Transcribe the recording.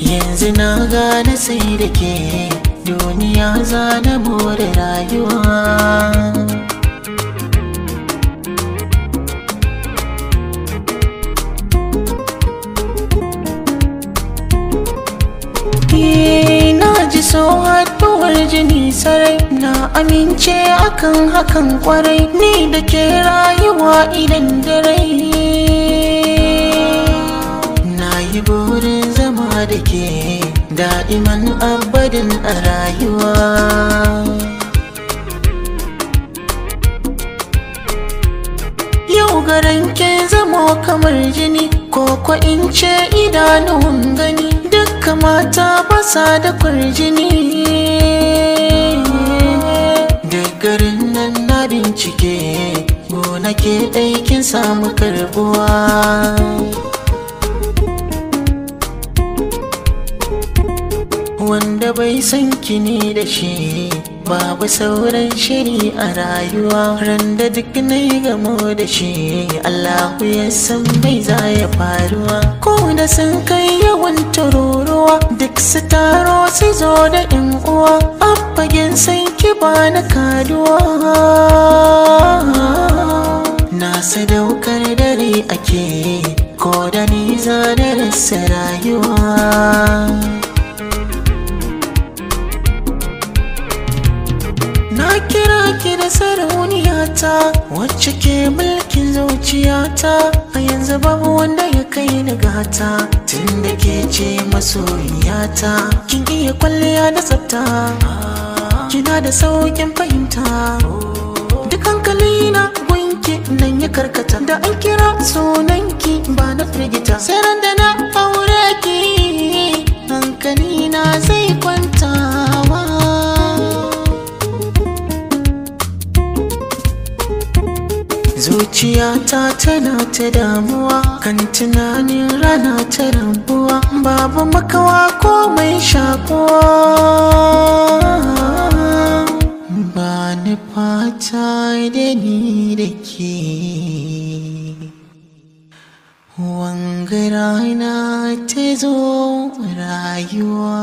Yanzu na gane sai da ke duniya za na more rayuwa. Na ji so haɗuwar jini sarai, na amince akan hakan kwarai, ni da ke rayuwa idan da rai. Na yi burin zama da ke da'iman abadin a rayuwa. Yau garan ke zamo kamar jini, ko in ce idanun gani, dukka mata basa da kwarjini. Duk garin nan na bincike, gona ke ɗaikin samu karbuwa. Wanda bai san kini da shi babu sauran shiri a rayuwa. Randa duk na yi gamo da shi Allahu ya san mai za ya faruwa. Ko da sun kai yawan tururuwa duk su taro su zo da yan uwa, a fagen san ki ba na kaduwa. Na sadaukar dare ake ko da ni za na rasa rayuwa. Na kira ki da sarauniyata wacce ke mulkin zuciyata, a yanzu babu wanda ya kai ni gata, tunda ke ce masoyiyata. Kin iya kwalliya da tsafta, kina da saukin fahimta, duk hankalina gunki nan ya karkata. Da an kira sunanki ba na firgita, sai ran da na aure ki hankalina zai kwantawa. Zuciyata tana ta damuwa kan tunanin rana ta rabuwa, babu makawa ko mai shakuwa. Ba ni fata da ni da ke wanga rana ta zo rayuwa.